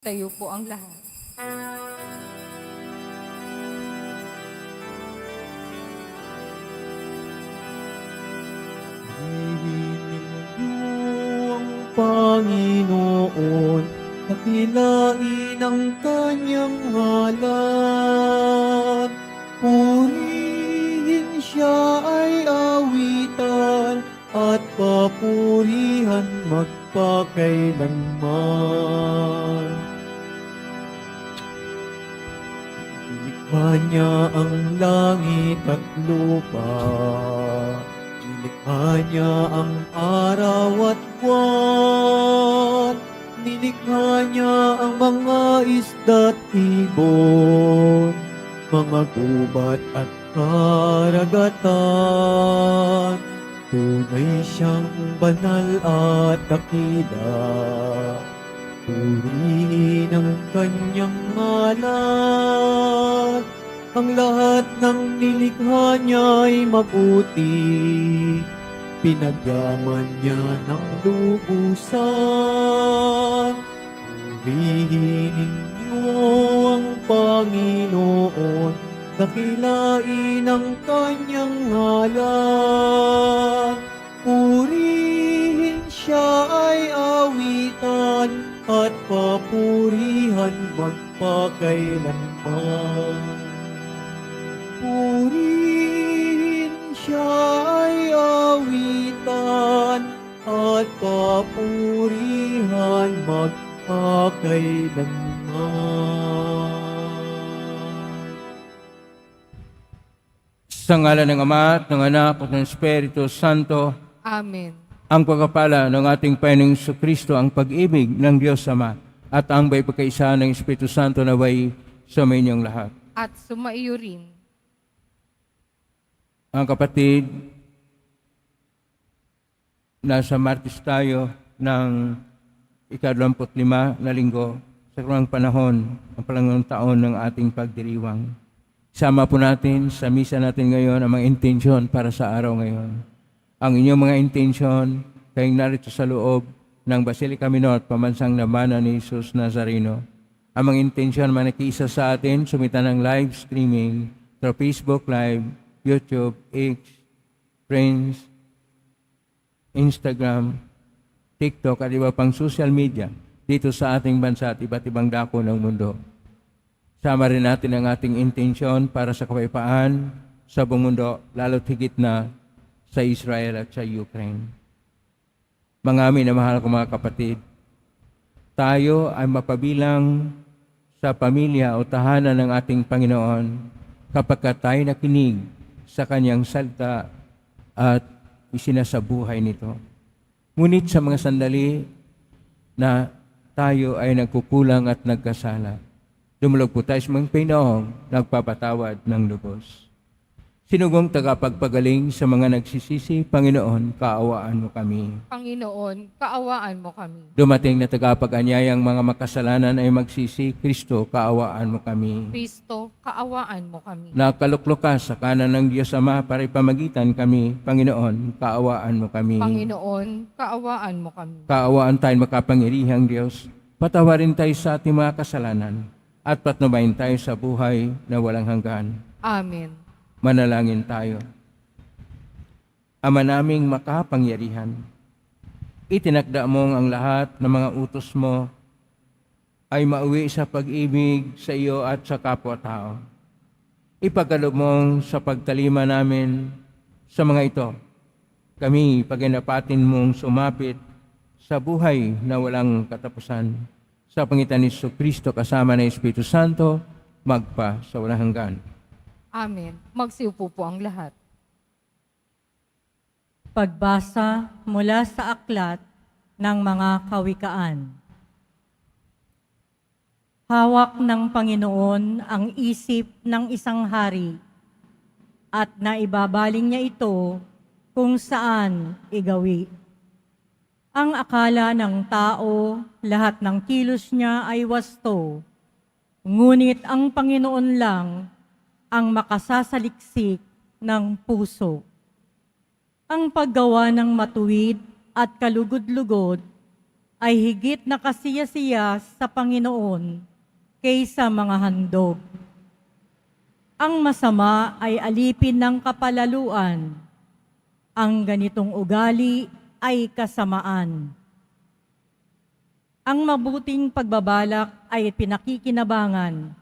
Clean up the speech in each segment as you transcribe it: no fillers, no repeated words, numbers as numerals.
Tayo po ang lahat. Hihingin niyo ang Panginoon, dakilain ang kanyang ngalan. Purihin siya ay awitan, at papurihan magpakailanman. Nilikha niya ang langit at lupa, nilikha niya ang araw at buwan, nilikha niya ang mga isda't ibon, mga gubat at karagatan. Tunay siyang banal at dakila, purihin ang kanyang ngalan. Ang lahat ng nilikha niya'y mabuti, pinagyaman niya ng lubusan. Purihin ninyo ang Panginoon, dakilain ang kanyang ngalan. Purihin siya ay awitan, at papurihan magpakailanman. Purihin siya ay awitan, at papurihan magpakailanman. Sa ngalan ng Ama at ng Anak at ng Espiritu Santo, Amen. ang pagpapala ng ating Panginoong Kristo, ang pag-ibig ng Diyos Ama, at ang may pagkaisa ng Espiritu Santo naway sa inyong lahat. At sumaiyo rin. Ang kapatid, nasa Martes tayo ng ika-25 na linggo sa kurang panahon, ang pangalawang taon ng ating pagdiriwang. Sama po natin sa misa natin ngayon ang mga intensyon para sa araw ngayon. Ang inyong mga intensyon, kayong narito sa loob ng Basilica Minor, pamansang Labanan ni Jesus Nazareno. Ang mga intensyon manakiisa sa atin, sumita ng live streaming through Facebook Live, YouTube, X, Friends, Instagram, TikTok at iba pang social media dito sa ating bansa at iba't ibang dako ng mundo. Sama rin natin ang ating intensyon para sa kapayapaan sa buong mundo, lalo't higit na sa Israel at sa Ukraine. Mga minamahal ko mga kapatid, tayo ay mapabilang sa pamilya o tahanan ng ating Panginoon kapag tayo nakinig sa Kanyang salita at isinasabuhay nito. Ngunit sa mga sandali na tayo ay nagkukulang at nagkasala, dumulog po tayo sa mga Panginoong nagpapatawad ng lubos. Sinugong tagapagpagaling sa mga nagsisisi, Panginoon, kaawaan mo kami. Panginoon, kaawaan mo kami. Dumating na tagapag-anyayang mga makasalanan ay magsisi, Kristo, kaawaan mo kami. Kristo, kaawaan mo kami. Nakaluklok ka sa kanan ng Diyos Ama para ipamagitan kami, Panginoon, kaawaan mo kami. Panginoon, kaawaan mo kami. Kaawaan tayo makapangyarihang Diyos. Patawarin tayo sa ating mga kasalanan at patnubayan tayo sa buhay na walang hanggan. Amen. Manalangin tayo. Ama naming makapangyarihan, itinakda mong ang lahat ng mga utos mo ay mauwi sa pag-ibig sa iyo at sa kapwa-tao. Ipagkaloob mong sa pagtalima namin sa mga ito, kami paginapatin mong sumapit sa buhay na walang katapusan. Sa pangitan ni Kristo kasama ng Espiritu Santo, magpa sa walang hanggan. Amen. Magsiupo po ang lahat. Pagbasa mula sa aklat ng mga kawikaan. Hawak ng Panginoon ang isip ng isang hari at naibabaling niya ito kung saan igawi. Ang akala ng tao, lahat ng kilos niya ay wasto, ngunit ang Panginoon lang ang makasasaliksik ng puso. Ang paggawa ng matuwid at kalugod-lugod ay higit na kasiya-siya sa Panginoon kaysa mga handog. Ang masama ay alipin ng kapalaluan. Ang ganitong ugali ay kasamaan. Ang mabuting pagbabalak ay pinakikinabangan,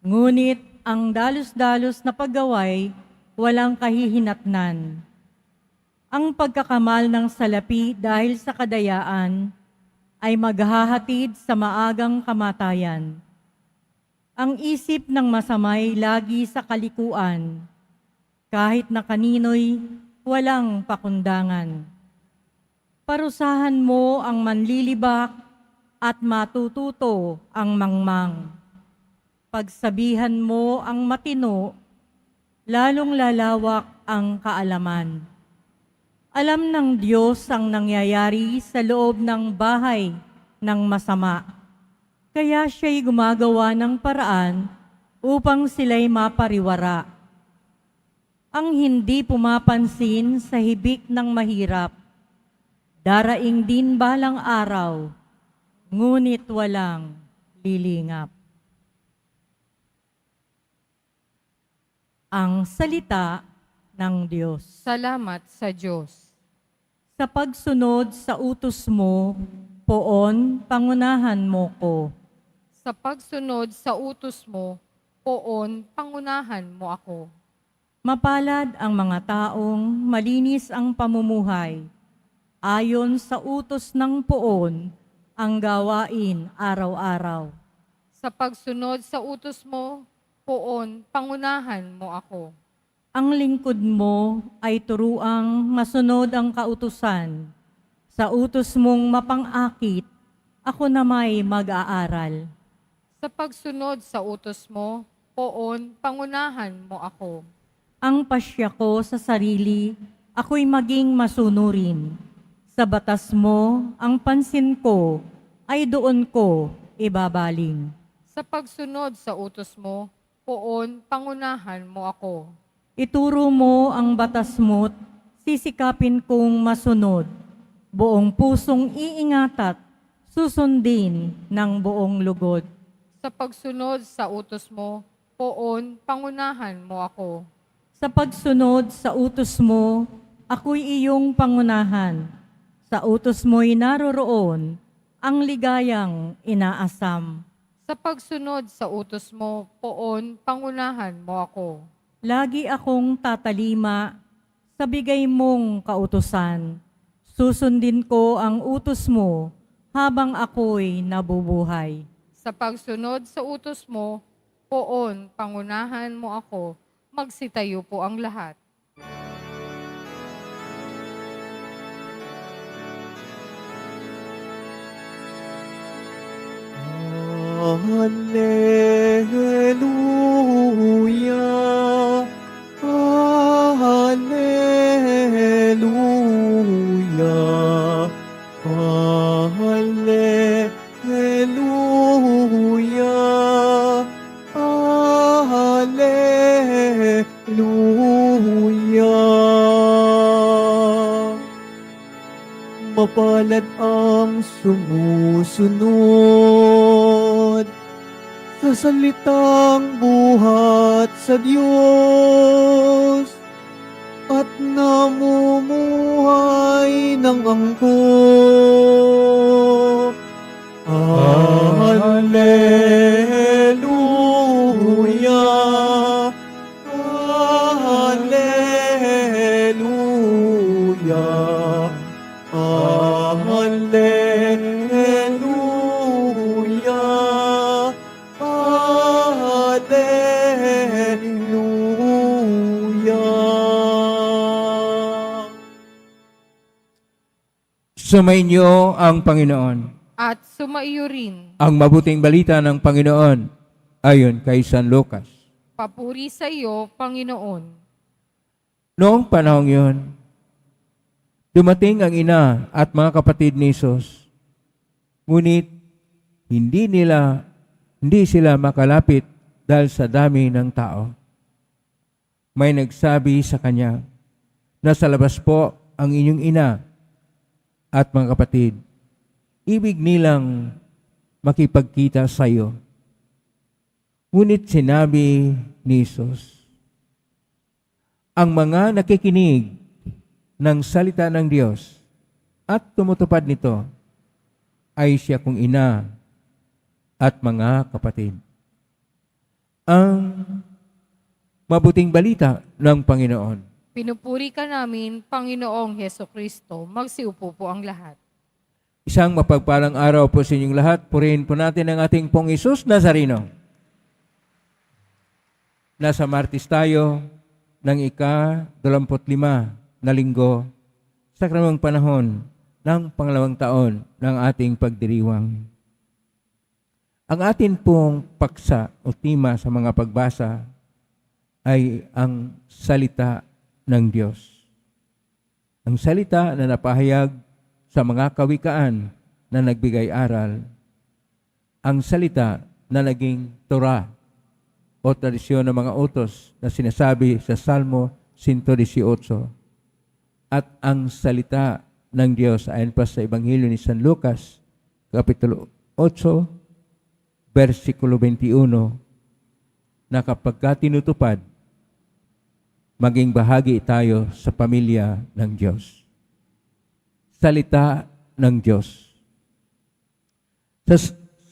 ngunit ang dalos-dalos na paggaway walang kahihinatnan. Ang pagkakamal ng salapi dahil sa kadayaan ay maghahatid sa maagang kamatayan. Ang isip ng masamay lagi sa kalikuan, kahit na kanino'y walang pakundangan. Parusahan mo ang manlilibak at matututo ang mangmang. Pagsabihan mo ang matino, lalong lalawak ang kaalaman. Alam ng Diyos ang nangyayari sa loob ng bahay ng masama. Kaya siya'y gumagawa ng paraan upang sila'y mapariwara. Ang hindi pumapansin sa hibik ng mahirap, daraing din balang araw, ngunit walang lilingap. Ang salita ng Diyos. Salamat sa Diyos. Sa pagsunod sa utos mo, poon, pangunahan mo ko. Sa pagsunod sa utos mo, poon, pangunahan mo ako. Mapalad ang mga taong malinis ang pamumuhay. Ayon sa utos ng poon, ang gawain araw-araw. Sa pagsunod sa utos mo, poon, pangunahan mo ako. Ang lingkod mo ay turuang masunod ang kautusan. Sa utos mong mapang-akit, ako na may mag-aaral. Sa pagsunod sa utos mo, poon, pangunahan mo ako. Ang pasya ko sa sarili, ako'y maging masunurin. Sa batas mo, ang pansin ko ay doon ko ibabaling. Sa pagsunod sa utos mo, poon, pangunahan mo ako. Ituro mo ang batas mo't sisikapin kong masunod. Buong pusong iingat at susundin ng buong lugod. Sa pagsunod sa utos mo, poon, pangunahan mo ako. Sa pagsunod sa utos mo, ako'y iyong pangunahan. Sa utos mo'y naroroon ang ligayang inaasam. Sa pagsunod sa utos mo, poon, pangunahan mo ako. Lagi akong tatalima sa bigay mong kautusan. Susundin ko ang utos mo habang ako'y nabubuhay. Sa pagsunod sa utos mo, poon, pangunahan mo ako. Magsitayo po ang lahat. Hallelujah, Hallelujah, Hallelujah, Hallelujah. Mapalad ang sumusunod sa salitang buhat sa Diyos at namumuhay ng angkop. Hallelujah, Hallelujah, Hallelujah, Hallelujah. Sumainyo ang Panginoon. At sumaiyo rin, Ang mabuting balita ng Panginoon ayon kay San Lucas. papuri sa iyo, Panginoon. Noong panahong yun, dumating ang ina at mga kapatid ni Jesus. Ngunit hindi sila makalapit dahil sa dami ng tao. May nagsabi sa kanya, nasa labas po ang inyong ina at mga kapatid. ibig nilang makipagkita sa iyo. Ngunit sinabi ni Jesus, ang mga nakikinig ng salita ng Diyos at tumutupad nito ay siya kong ina at mga kapatid. Ang mabuting balita ng Panginoon. Pinupuri ka namin, Panginoong Heso Kristo. Magsiupo po ang lahat. Isang mapagpalang araw po sa inyong lahat. Purihin po natin ang ating pong Isus Nazareno. Nasa Martes tayo ng ika-25 na linggo sa karamang panahon ng pangalawang taon ng ating pagdiriwang. Ang atin pong paksa o tema sa mga pagbasa ay ang salita ng Diyos. Ang salita na napahayag sa mga kawikaan na nagbigay aral. Ang salita na naging Torah o tradisyon ng mga utos na sinasabi sa Salmo 118. At ang salita ng Diyos ayon pa sa Ebanghelyo ni San Lucas, Kapitulo 8, versikulo 21, na kapag tinutupad, maging bahagi tayo sa pamilya ng Diyos. Salita ng Diyos.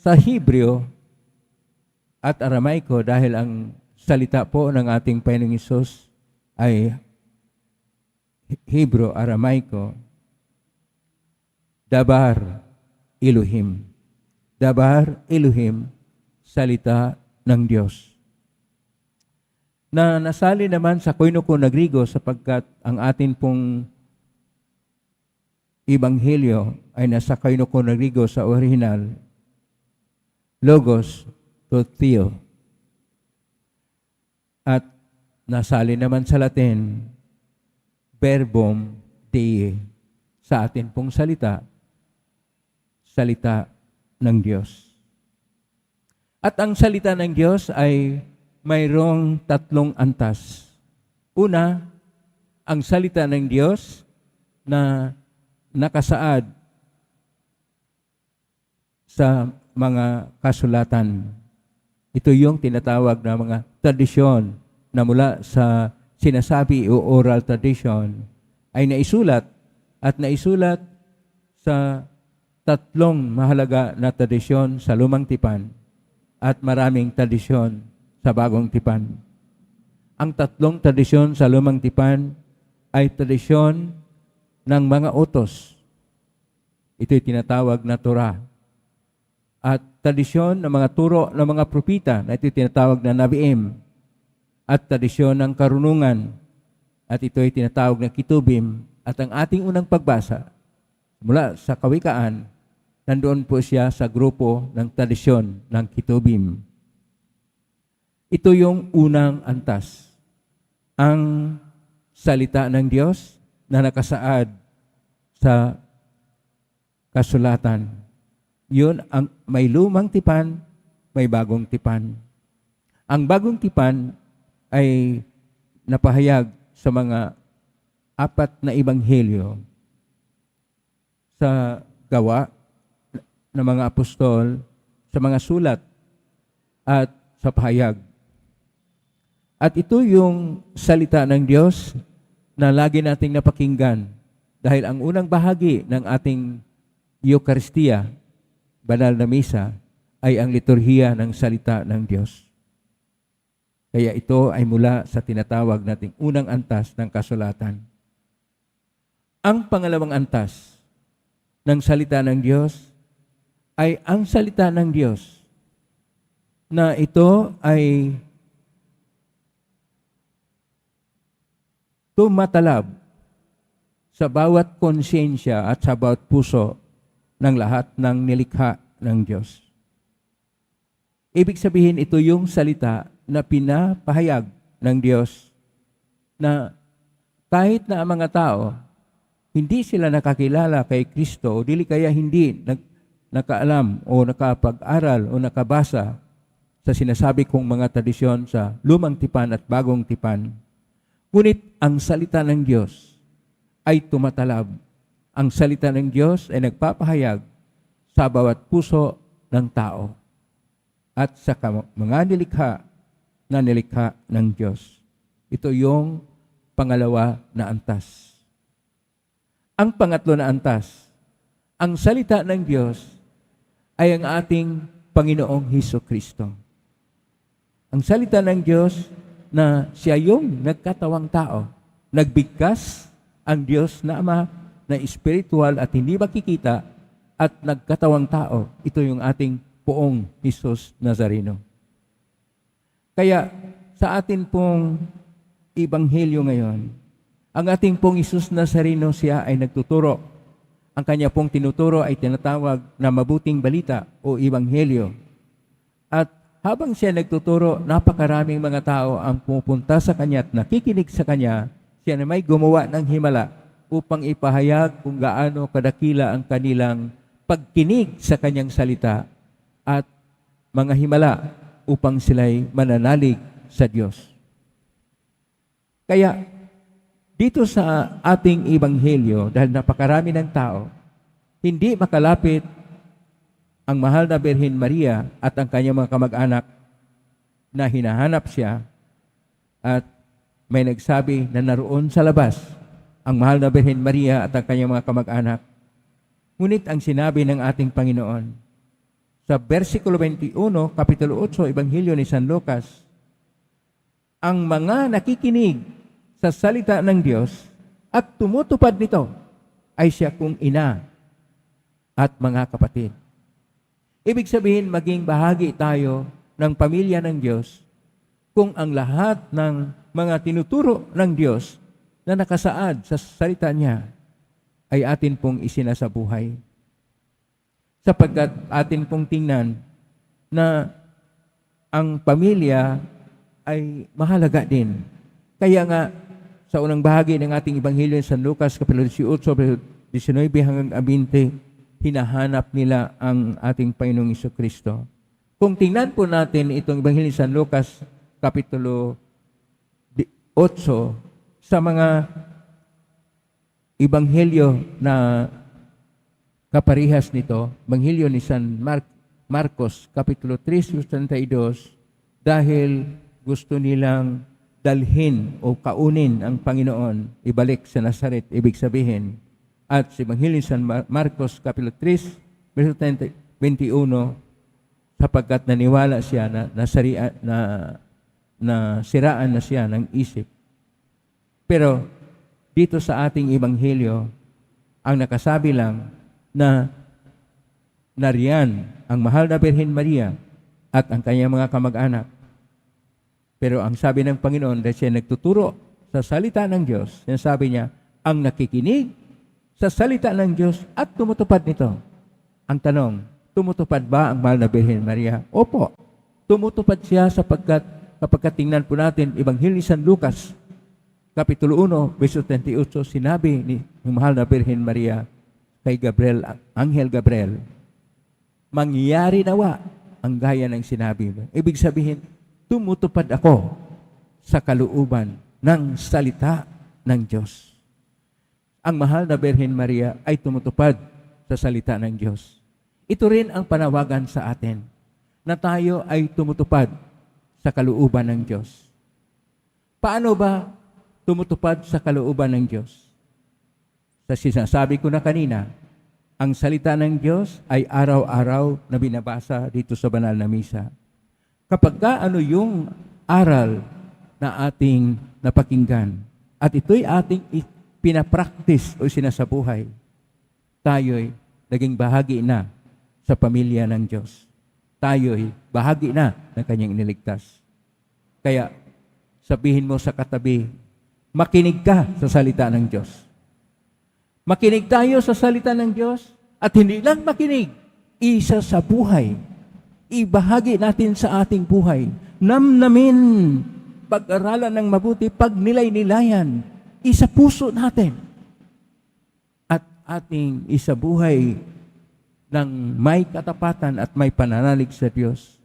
Sa Hebreo at Aramaiko, dahil ang salita po ng ating Panginoong Hesus ay Hebrew, Aramaiko, Dabar Elohim. Dabar Elohim, salita ng Diyos. Na nasali naman sa Koinoko na Grigo sapagkat ang atin pong Ebanghelyo ay nasa Koinoko na Grigo sa original, Logos to Theo. At nasali naman sa Latin, Verbum Dei, sa atin pong salita, salita ng Diyos. At ang salita ng Diyos ay mayroong tatlong antas. Una, ang salita ng Diyos na nakasaad sa mga kasulatan. Ito yung tinatawag na mga tradisyon na mula sa sinasabi o oral tradition ay naisulat sa tatlong mahalaga na tradisyon sa Lumang Tipan at maraming tradisyon sa Bagong Tipan. Ang tatlong tradisyon sa Lumang Tipan ay tradisyon ng mga utos. Ito'y tinatawag na Torah. At tradisyon ng mga turo ng mga propita na ito'y tinatawag na Nabiim. At tradisyon ng karunungan. At ito'y tinatawag na Kitubim. At ang ating unang pagbasa mula sa Kawikaan, nandoon po siya sa grupo ng tradisyon ng Kitubim. Ito yung unang antas. Ang salita ng Diyos na nakasaad sa kasulatan. Yun ang may lumang tipan, may bagong tipan. Ang bagong tipan ay napahayag sa mga 4 na ebanghelyo sa gawa ng mga apostol, sa mga sulat at sa pahayag. At ito yung salita ng Diyos na lagi nating napakinggan dahil ang unang bahagi ng ating Eucharistia, banal na misa, ay ang liturhiya ng salita ng Diyos. Kaya ito ay mula sa tinatawag nating unang antas ng kasulatan. Ang pangalawang antas ng salita ng Diyos ay ang salita ng Diyos na ito ay tumatalab sa bawat konsyensya at sa bawat puso ng lahat ng nilikha ng Diyos. Ibig sabihin, ito yung salita na pinapahayag ng Diyos na kahit na ang mga tao, hindi sila nakakilala kay Kristo o dili kaya hindi nakaalam o nakapag-aral o nakabasa sa sinasabi kong mga tradisyon sa Lumang Tipan at Bagong Tipan. Ngunit ang salita ng Diyos ay tumatalab. Ang salita ng Diyos ay nagpapahayag sa bawat puso ng tao at sa mga nilikha na nilikha ng Diyos. Ito yung pangalawa na antas. Ang pangatlo na antas, ang salita ng Diyos ay ang ating Panginoong Hesukristo. Ang salita ng Diyos na siya yung nagkatawang tao, nagbigkas ang Diyos na Ama na espiritual at hindi makikita at nagkatawang tao. Ito yung ating Poong Hesus Nazareno. Kaya sa atin pong Ebanghelyo ngayon, ang ating pong Hesus Nazareno, siya ay nagtuturo. Ang kanya pong tinuturo ay tinatawag na mabuting balita o Ebanghelyo. At habang siya nagtuturo, napakaraming mga tao ang pupunta sa kanya at nakikinig sa kanya. Siya na may gumawa ng himala upang ipahayag kung gaano kadakila ang kanilang pagkinig sa kanyang salita at mga himala upang sila'y mananalig sa Diyos. Kaya, dito sa ating Ebanghelyo, dahil napakarami ng tao, hindi makalapit ang mahal na Birhen Maria at ang kanyang mga kamag-anak na hinahanap siya at may nagsabi na naroon sa labas ang mahal na Birhen Maria at ang kanyang mga kamag-anak. Ngunit ang sinabi ng ating Panginoon sa versikulo 21, kapitulo 8, Ebanghelyo ni San Lucas, ang mga nakikinig sa salita ng Diyos at tumutupad nito ay siya kong ina at mga kapatid. Ibig sabihin, maging bahagi tayo ng pamilya ng Diyos kung ang lahat ng mga tinuturo ng Diyos na nakasaad sa salita niya ay atin pong isinasabuhay. Sapagkat atin pong tingnan na ang pamilya ay mahalaga din. Kaya nga, sa unang bahagi ng ating Ebanghelyo ng San Lucas, kapitulo 18, 19 hanggang 20, hinahanap nila ang ating Panginoong Hesukristo. Kung tingnan po natin itong Ebanghelyo ng San Lucas, kapitulo 8, sa mga Ebanghelyo na kaparihas nito, Ebanghelyo ni San Marcos, kapitulo 3, 32, dahil gusto nilang dalhin o kaunin ang Panginoon, ibalik sa Nazaret, ibig sabihin. At sa Ebanghelyo ni San Marcos, kapitulo 3, verso 21, sapagkat naniwala siya na siraan na siya ng isip. Pero dito sa ating Ebanghelyo, ang nakasabi lang na nariyan ang mahal na Birhen Maria at ang kanyang mga kamag-anak. Pero ang sabi ng Panginoon, dahil siya nagtuturo sa salita ng Diyos, sabi niya, ang nakikinig sa salita ng Diyos at tumutupad nito. Ang tanong, tumutupad ba ang mahal na Birhen Maria? Opo, tumutupad siya sapagkat kapag tingnan po natin, Ebanghelyo ni San Lucas, kapitulo 1, verso 38, sinabi ni mahal na Birhen Maria kay Gabriel, Anghel Gabriel, mangyayari nawa ang gaya ng sinabi mo. Ibig sabihin, tumutupad ako sa kalooban ng salita ng Diyos. Ang mahal na Birhen Maria ay tumutupad sa salita ng Diyos. Ito rin ang panawagan sa atin na tayo ay tumutupad sa kalooban ng Diyos. Paano ba tumutupad sa kalooban ng Diyos? Sa sinasabi ko na kanina, ang salita ng Diyos ay araw-araw na binabasa dito sa banal na misa. Kapag ano yung aral na ating napakinggan at ito'y ating pinapractice o sinasabuhay, tayo'y naging bahagi na sa pamilya ng Diyos. Tayo'y bahagi na ng kanyang iniligtas. Kaya sabihin mo sa katabi, makinig ka sa salita ng Diyos. Makinig tayo sa salita ng Diyos at hindi lang makinig, isa sa buhay. Ibahagi natin sa ating buhay. Namnamin, pag-aralan ng mabuti, pagnilay-nilayan, isa puso natin. At ating isabuhay ng may katapatan at may pananalig sa Diyos.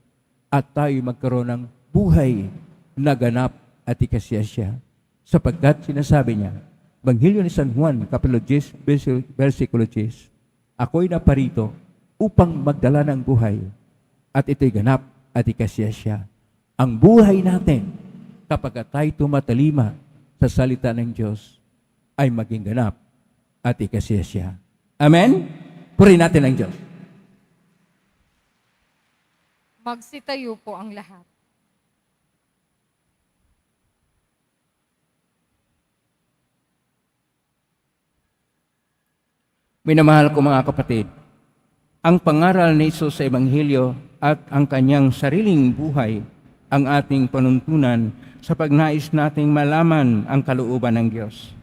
At tayo magkaroon ng buhay na ganap at ikasiyasya. Sapagkat sinasabi niya, Ebanghelyo ni San Juan, kapitulo 10, versikulo 10, ako'y naparito upang magdala ng buhay. At ito'y ganap at ikasya siya. Ang buhay natin, kapag tayo tumatalima sa salita ng Diyos, ay maging ganap at ikasya siya. Amen? Purihin natin ang Diyos. Magsitayo po ang lahat. Minamahal ko mga kapatid, ang pangaral ni Jesus sa Ebanghelyo at ang kanyang sariling buhay ang ating panuntunan sa pagnais nating malaman ang kalooban ng Diyos.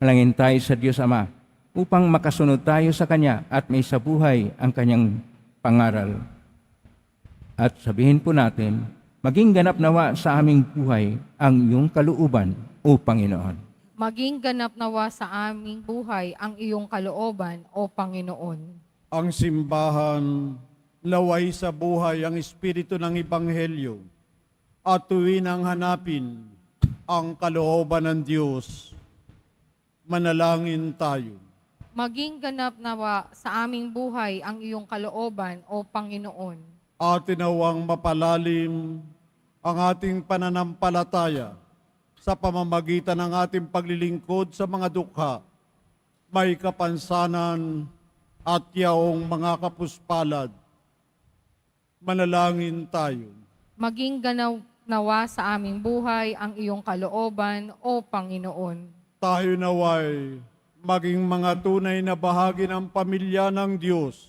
Malangin tayo sa Diyos Ama upang makasunod tayo sa Kanya at may sa buhay ang kanyang pangaral. At sabihin po natin, maging ganap nawa sa aming buhay ang iyong kalooban, O Panginoon. Maging ganap nawa sa aming buhay ang iyong kalooban, O Panginoon. Ang simbahan, laway sa buhay ang espiritu ng Ebanghelyo at tuwinang hanapin ang kalooban ng Diyos. Manalangin tayo. Maging ganap nawa sa aming buhay ang iyong kalooban, O Panginoon. At tinawang mapalalim ang ating pananampalataya sa pamamagitan ng ating paglilingkod sa mga dukha, may kapansanan at yaong mga kapuspalad. Manalangin tayo. Maging ganap nawa sa aming buhay ang iyong kalooban, O Panginoon. Tayo naway maging mga tunay na bahagi ng pamilya ng Diyos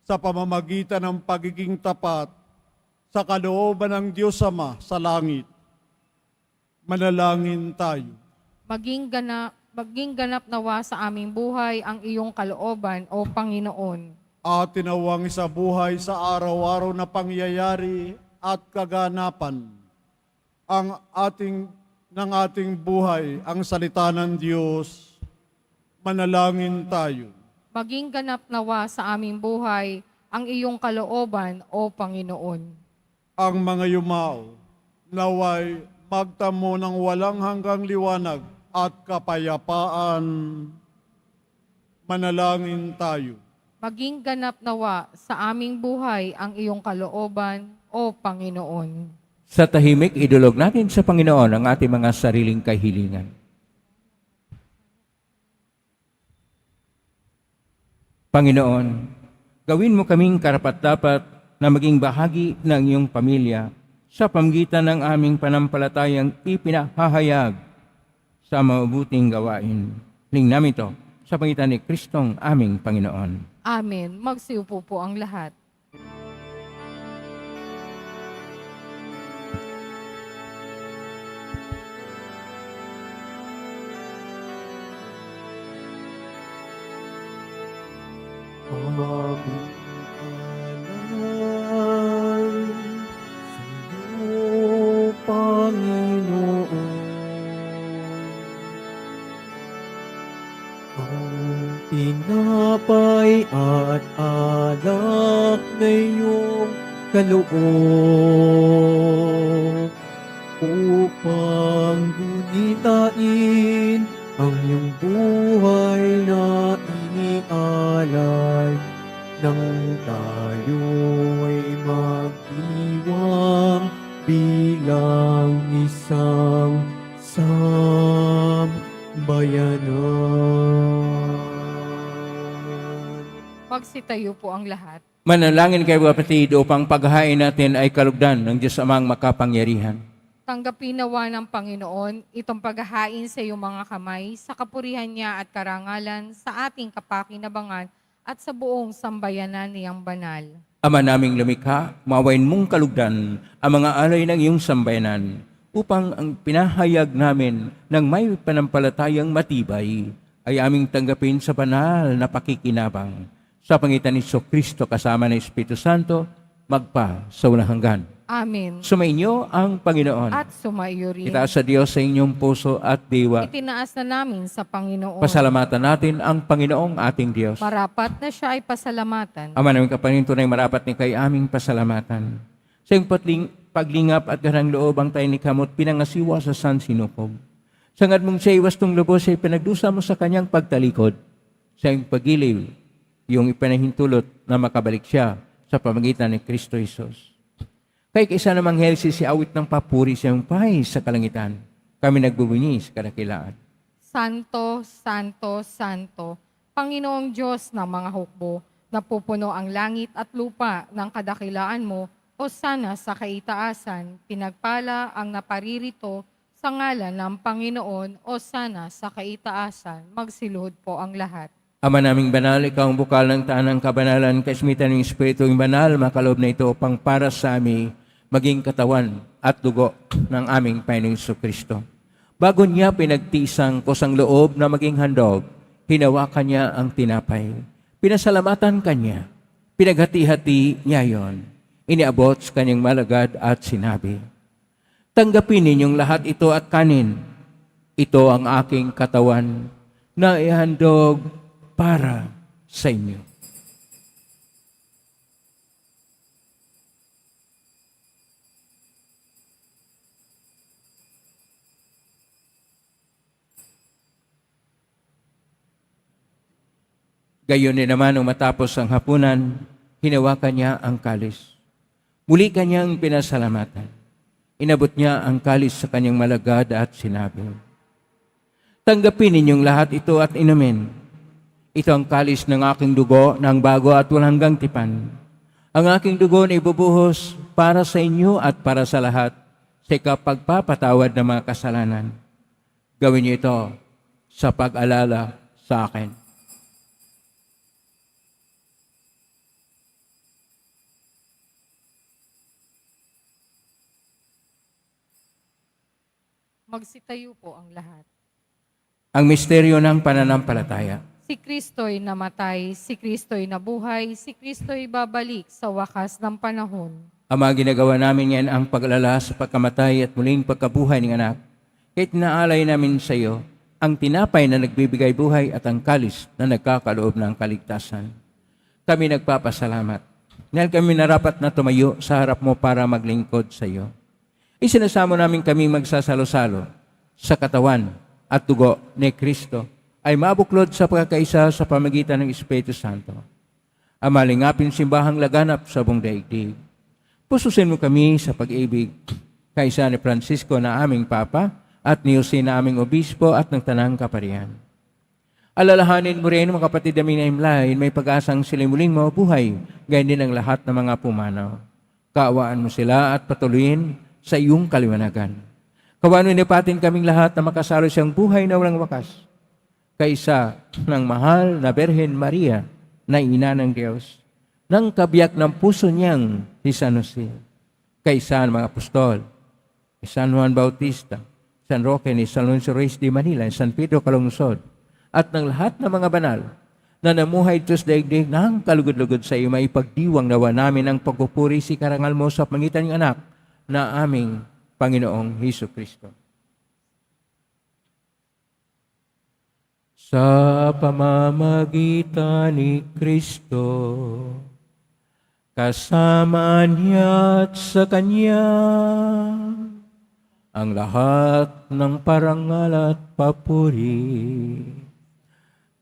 sa pamamagitan ng pagiging tapat sa kalooban ng Diyos Ama sa langit. Manalangin tayo. Maging ganap nawa sa aming buhay ang iyong kalooban, O Panginoon. At tinawang sa buhay sa araw-araw na pangyayari at kaganapan ng ating buhay ang salita ng Diyos. Manalangin tayo. Maging ganap nawa sa aming buhay ang iyong kalooban, O Panginoon. Ang mga yumao naway magtamo ng walang hanggang liwanag at kapayapaan. Manalangin tayo. Maging ganap nawa sa aming buhay ang iyong kalooban, O Panginoon. Sa tahimik, idulog natin sa Panginoon ang ating mga sariling kahilingan. Panginoon, gawin mo kaming karapat-dapat na maging bahagi ng iyong pamilya sa pamamagitan ng aming panampalatayang ipinahahayag sa mabuting gawain. Hiling namin ito sa pangitan ni Kristong aming Panginoon. Amen. Magsiupo po ang lahat. Aming alay sa'yo, Panginoon. Ang tinapay at alak na iyong kaloob upang gunitain ang iyong buhay na inialay nang tayo'y mag-iwang bilang isang sambayanan. Magsitayo po ang lahat. Manalangin kayo kapatid upang paghahain natin ay kalugdan ng Diyos Amang makapangyarihan. Tanggapin nawa ng Panginoon itong paghahain sa iyong mga kamay sa kapurihan niya at karangalan sa ating kapakinabangan at sa buong sambayanan niyang banal. Ama naming lumikha, mawain mong kalugdan ang mga alay ng iyong sambayanan upang ang pinahayag namin ng may panampalatayang matibay ay aming tanggapin sa banal na pakikinabang. Sa pangitan ni Kristo kasama ng Espiritu Santo, magpa sa unang hanggan. Amen. Sumainyo ang Panginoon. At sumaiyo rin. Itaas sa Diyos sa inyong puso at diwa. Itinaas na namin sa Panginoon. Pasalamatan natin ang Panginoong ating Diyos. Marapat na siya ay pasalamatan. Ama namin kapanintunay marapat ni kay aming pasalamatan. Sa iyong paglingap at garang loob ang tayo ni kamot pinangasiwa sa San Sinukob. Sangad mong siya iwastong lubos ay pinagdusa mo sa kanyang pagtalikod. Sa iyong pagiliw, yung ipanahintulot na makabalik siya sa pamagitan ni Kristo Jesus. Kaya kaysa namang helsi si awit ng papuri siyang pay sa kalangitan, kami nagbubunyi sa kadakilaan. Santo, Santo, Santo, Panginoong Diyos ng mga hukbo, napupuno ang langit at lupa ng kadakilaan mo, o sana sa kaitaasan, pinagpala ang naparirito sa ngalan ng Panginoon, o sana sa kaitaasan, magsiluhod po ang lahat. Ama naming banal, ikaw ang bukal ng tanang kabanalan, kasmitan ng Espiritu yung banal, makaloob na ito upang para sa amin, maging katawan at dugo ng aming Panginoong Kristo. Bago niya pinagtisang kusang loob na maging handog, hinawakan niya ang tinapay. Pinasalamatan kanya, pinaghati-hati niya yon. Iniabot sa kanyang malagad at sinabi, tanggapin ninyong lahat ito at kanin. Ito ang aking katawan na ihandog para sa inyo. Gayon din naman nung matapos ang hapunan, hinawakan niya ang kalis. Muli kanyang pinasalamatan. Inabot niya ang kalis sa kanyang malagad at sinabi, tanggapin ninyong lahat ito at inumin. Ito ang kalis ng aking dugo ng bago at walang hanggang tipan. Ang aking dugo na ibubuhos para sa inyo at para sa lahat sa ikapagpapatawad ng mga kasalanan. Gawin niyo ito sa pag-alala sa akin. Magsitayo po ang lahat. Ang misteryo ng pananampalataya. Si Kristo'y namatay, si Kristo'y nabuhay, si Kristo'y babalik sa wakas ng panahon. Ama, ginagawa namin yan ang paglala sa pagkamatay at muling pagkabuhay ng anak. Kahit naalay namin sa iyo ang tinapay na nagbibigay buhay at ang kalis na nagkakaloob ng kaligtasan. Kami nagpapasalamat dahil kami narapat na tumayo sa harap mo para maglingkod sa iyo. Isinasamo namin kami magsasalo-salo sa katawan at dugo ni Kristo ay mabuklod sa pagkakaisa sa pamagitan ng Espiritu Santo. Ama, lingapin simbahang laganap sa buong daigdig. Pususin mo kami sa pag-ibig, kaisa ni Francisco na aming Papa at ni Jose na aming Obispo at ng Tanang Kaparian. Alalahanin mo rin mga kapatid namin na imlahin, may pag-asang sila muling mabuhay, gayon din ang lahat ng mga pumanaw. Kaawaan mo sila at patuloyin sa iyong kaliwanagan. Kawanon nipatin kaming lahat na makasalo siyang buhay na walang wakas, kaisa ng mahal na Birhen Maria na ina ng Diyos, ng kabiyak ng puso niyang si San Jose, kaisa ng mga apostol, ni San Juan Bautista, San Roque ni San Alonso Reyes de Manila, San Pedro Calungsod, at ng lahat ng mga banal na namuhay Diyos daigdig ng kalugod-lugod sa iyo, maipagdiwang nawa namin ang pagpupuri si karangal mo sa pangitan ng anak na aming Panginoong Hesus Kristo. Sa pamamagitan ni Kristo, kasama niya at sa Kanya, ang lahat ng parangal at papuri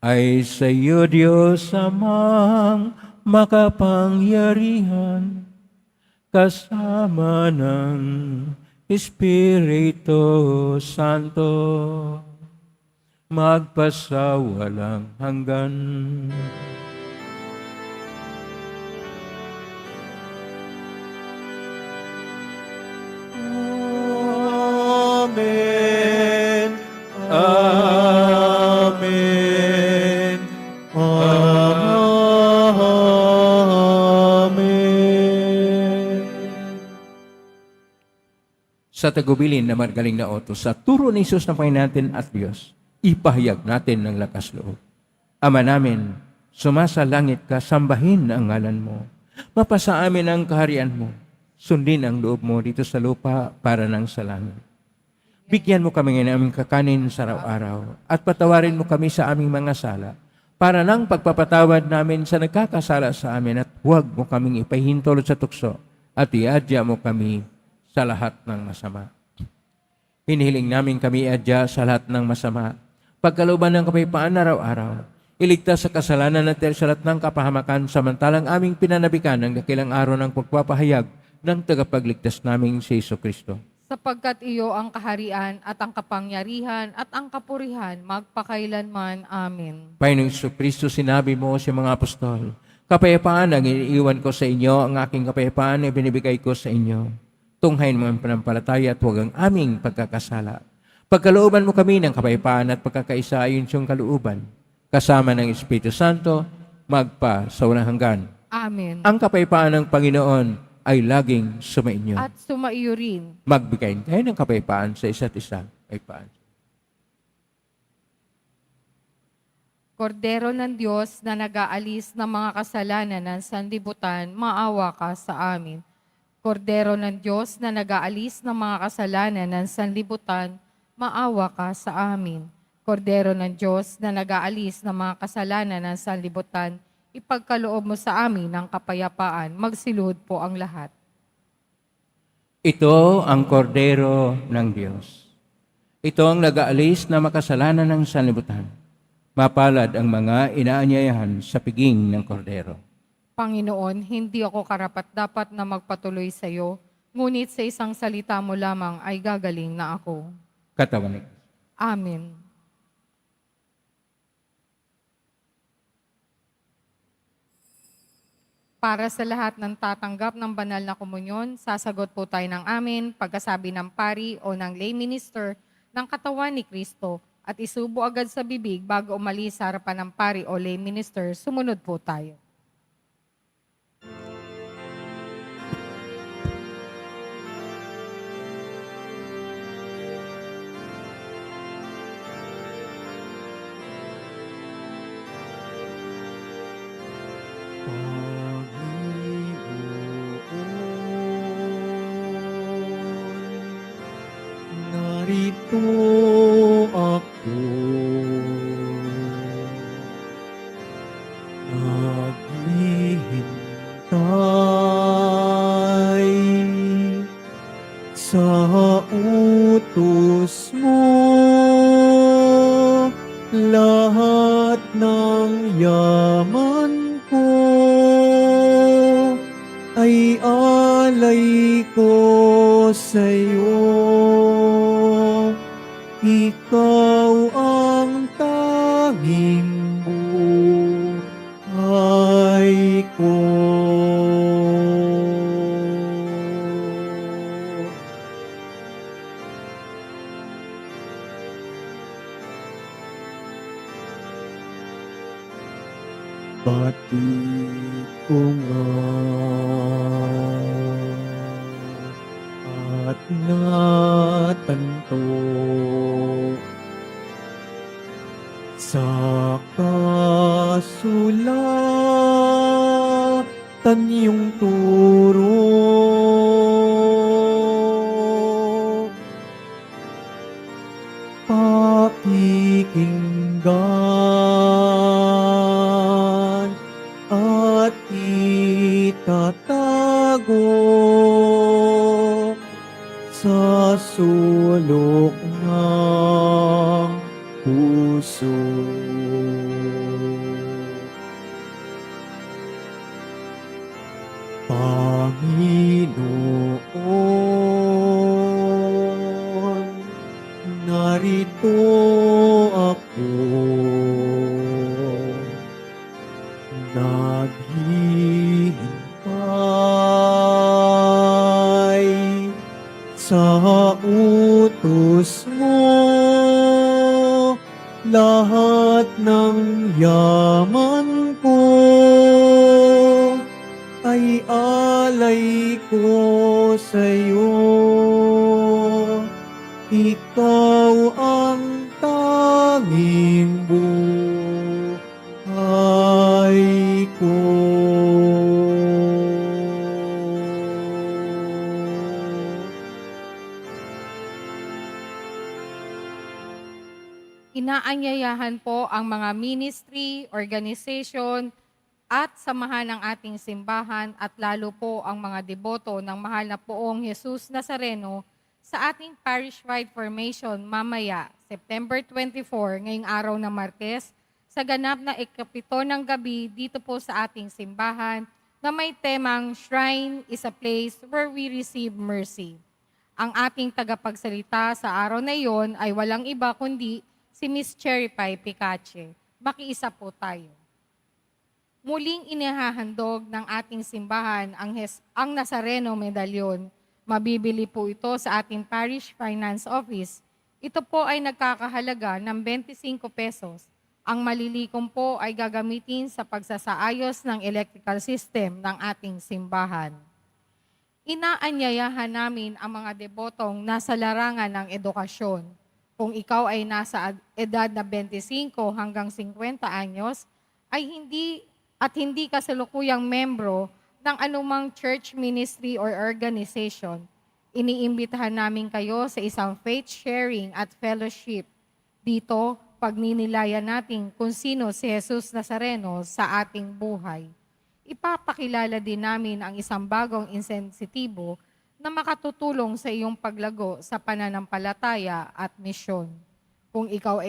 ay sa iyo, Diyos Amang makapangyarihan, kasama ng Espiritu Santo, magpasawalang hanggan. Amen. Amen. Amen. Sa tagubilin na magaling na utos, sa turo ni Jesus na Panginoon natin at Diyos, ipahayag natin ng lakas loob. Ama namin, sumasalangit ka, sambahin ang ngalan mo. Mapasa amin ang kaharian mo. Sundin ang loob mo dito sa lupa para ng sa langit. Bigyan mo kami ng aming kakanin sa araw-araw at patawarin mo kami sa aming mga sala para ng pagpapatawad namin sa nagkakasala sa amin at huwag mo kaming ipahintulot sa tukso at iadya mo kami sa lahat ng masama. Hinihiling namin kami iadya sa lahat ng masama. Pagkalooban ng kapayapaan araw-araw, Iligtas sa kasalanan at salat ng kapahamakan samantalang aming pinanabikan ng dakilang araw ng pagpapahayag ng tagapagligtas naming si Kristo. Sapagkat iyo ang kaharian at ang kapangyarihan at ang kapurihan magpakailanman. Amen. Panginoong Kristo, sinabi mo sa mga apostol, kapayapaan ang iniiwan ko sa inyo, ang aking kapayapaan ay binibigay ko sa inyo. Tunghayin mo ang panampalataya at huwag ang aming pagkakasala. Pagkalooban mo kami ng kapayapaan at pagkakaisa ayon sa iyong kalooban, kasama ng Espiritu Santo, magpa sa walang hanggan. Amen. Ang kapayapaan ng Panginoon ay laging sumainyo. At sumaiyo rin. Magbigay kayo ng kapayapaan sa isa't isa. Kapayapaan. Kordero ng Diyos na nag-aalis ng mga kasalanan ng sanlibutan, maawa ka sa amin. Kordero ng Diyos na nag-aalis ng mga kasalanan ng sanlibutan, maawa ka sa amin. Kordero ng Diyos na nag-aalis ng mga kasalanan ng sanlibutan, ipagkaloob mo sa amin ng kapayapaan. Magsiluhod po ang lahat. Ito ang kordero ng Diyos. Ito ang nag-aalis na makasalanan ng sanlibutan. Mapalad ang mga inaanyayahan sa piging ng kordero. Panginoon, hindi ako karapat-dapat na magpatuloy sa iyo, ngunit sa isang salita mo lamang ay gagaling na ako. Katawan ni Kristo. Amen. Para sa lahat ng tatanggap ng banal na komunyon, sasagot po tayo ng amin pagkasabi ng pari o ng lay minister ng katawan ni Kristo at isubo agad sa bibig bago umalis sa harapan ng pari o lay minister. Sumunod po tayo. Narito ako, naghihintay sa utos mo. Lahat ng yaman ko ay alay ko sa'yo. Ikaw ang tanging buhay ko. Batid ko nga at natanto sa kasulatan yung turo. Pakikinggan at itatago sa sulok ng puso. Panginoon, narito ako, naghihintay sa utos mo. Lahat ng yaman ko ay alay ko sa'yo. Ikaw ang tanging buhay ko. Inaanyayahan po ang mga ministry, organization, at samahan ng ating simbahan at lalo po ang mga deboto ng mahal na Poong Jesus Nazareno sa ating parish-wide formation mamaya, September 24, ngayong araw ng Martes, sa ganap na ikapito ng gabi dito po sa ating simbahan na may temang Shrine is a place where we receive mercy. Ang ating tagapagsalita sa araw na iyon ay walang iba kundi si Miss Cherry Pie Picache. Makiisa po tayo. Muling inihahandog ng ating simbahan ang Nazareno Medalyon. Mabibili po ito sa ating Parish Finance Office. Ito po ay nagkakahalaga ng 25 pesos. Ang malilikom po ay gagamitin sa pagsasaayos ng electrical system ng ating simbahan. Inaanyayahan namin ang mga debotong nasa larangan ng edukasyon. Kung ikaw ay nasa edad na 25 hanggang 50 anyos, ay hindi kasalukuyang membro ng anumang church ministry or organization, iniimbitahan namin kayo sa isang faith sharing at fellowship. Dito, pagninilayan natin kung sino si Jesus Nazareno sa ating buhay. Ipapakilala din namin ang isang bagong insensitibo na makatutulong sa iyong paglago sa pananampalataya at misyon. Kung ikaw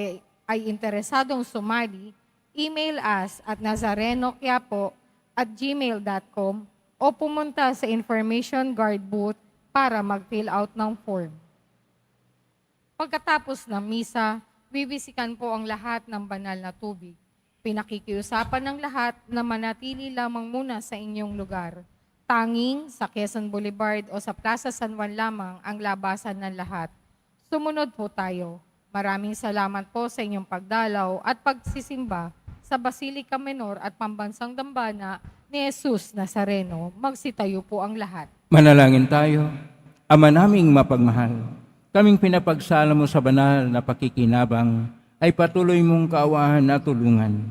ay interesadong sumali, email us at nazarenoquiapo@gmail.com o pumunta sa information guard booth para mag-fill out ng form. Pagkatapos ng misa, bibisikan po ang lahat ng banal na tubig. Pinakikiusapan ng lahat na manatili lamang muna sa inyong lugar. Tanging sa Quezon Boulevard o sa Plaza San Juan lamang ang labasan ng lahat. Sumunod po tayo. Maraming salamat po sa inyong pagdalaw at pagsisimba sa Basilica Menor at Pambansang Dambana ni Jesus Nazareno. Magsitayo po ang lahat. Manalangin tayo. Ama naming mapagmahal, kaming pinapagsala mo sa banal na pakikinabang ay patuloy mong kaawahan at tulungan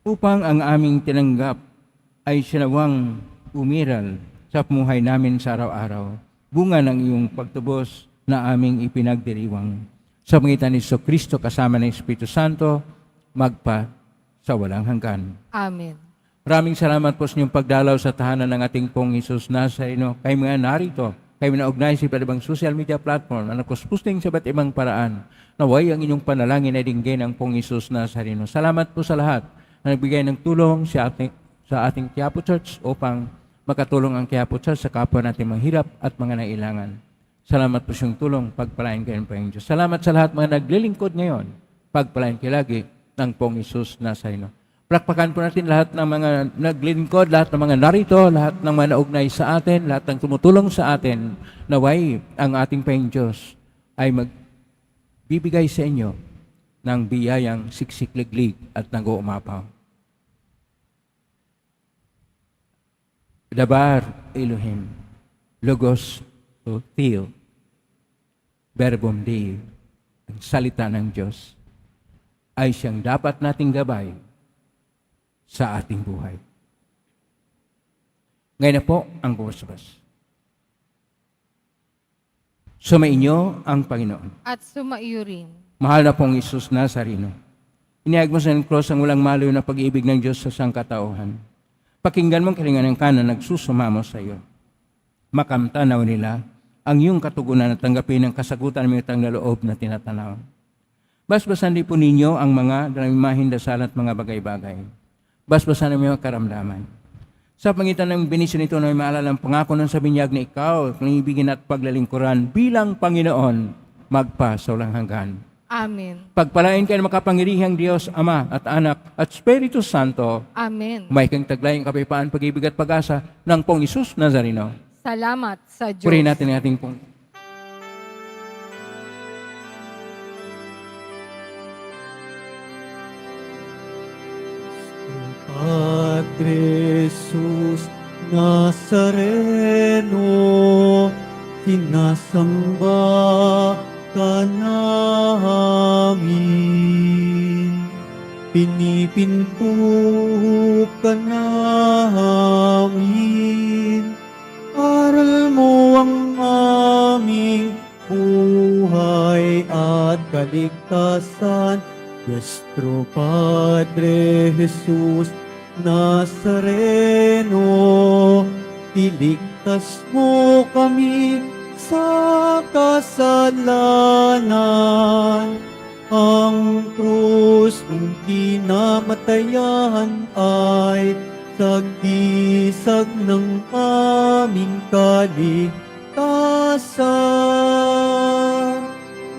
upang ang aming tinanggap ay sinawang umiral sa pamuhay namin sa araw-araw, bunga ng iyong pagtubos na aming ipinagdiriwang. Sa pangitan ni Kristo kasama ng Espiritu Santo, magpa sa walang hanggan. Amen. Maraming salamat po sa inyong pagdalaw sa tahanan ng ating pong Jesus Nazareno. Kayo mga narito, kayo na-ugnay sa iba't ibang social media platform na nagpuspusting sa iba't ibang paraan. Naway ang inyong panalangin ay dinggin ng pong Jesus Nazareno. Salamat po sa lahat na nagbigay ng tulong sa ating Quiapo Church upang makatulong ang Quiapo Church sa kapwa natin mahirap at mga nailangan. Salamat po sa iyong tulong. Pagpalain kayo ng Panginoon Diyos. Salamat sa lahat mga naglilingkod ngayon. Pagpalain kayo lagi ng pong Jesus Nazareno. Palakpakan po natin lahat ng mga naglilingkod, lahat ng mga narito, lahat ng mga naugnay sa atin, lahat ng tumutulong sa atin. Naway ang ating Panginoon Diyos ay magbibigay sa inyo ng biyayang siksikliglig at nag-uumapaw. Dabar Elohim, Logos o Theo, Verbum Dei, ang salita ng Diyos, ay siyang dapat nating gabay sa ating buhay. Ngayon na po ang bukas-bukas. Sumainyo ang Panginoon. At sumaiyo rin. Mahal na pong Isus Nazareno, iniag mo sa cross ang walang maliw na pag-ibig ng Diyos sa sangkatauhan. Pakinggan mong kalingan ng kanan nagsusumamo sa iyo. Makamtanaw nila ang iyong katugunan at tanggapin ang kasagutan ng mitang loob na tinatanaw. Basbasan din po ninyo ang mga dalamimahin dasal at mga bagay-bagay. Basbasan ang mga karamdaman. Sa pangitan ng benisyon nito na may maalala ang pangako ng sa binyag na ikaw, pangibigin at paglalingkuran bilang Panginoon, magpa sa walang hanggan. Amen. Pagpalain kayo ng makapangirihang Diyos, Ama at Anak at Espiritu Santo, Amen. may kang taglayang kapayapaan, pag-ibig at pag-asa ng pong Isus Nazareno. Salamat sa Diyos. Purihin natin ang ating pong Padre Jesus Nazareno, sinasamba ka namin. Pinipinto ka namin. Aral mo ang aming buhay at kaligtasan. Nuestro Padre Jesus Nazareno, iligtas mo kami sa kasalanan. Ang krus mong kinamatayan ay sagisag ng aming kaligtasan.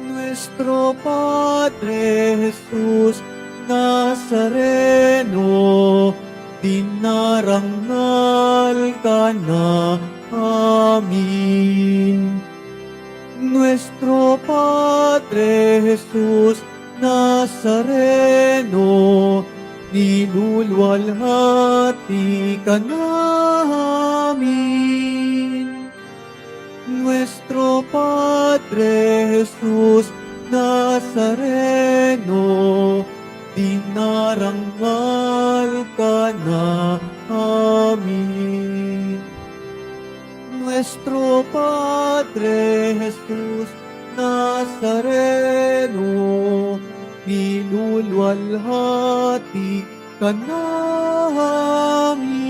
Nuestro Padre Jesus Nazareno, dinarangal ka na amin. Nuestro Padre Jesus Nazareno, niluluwalhati ka namin. Nuestro Padre Jesus Nazareno, dinarangal ka na amin. Nuestro Padre Jesus Nazareno, niluluwalhati ka namin.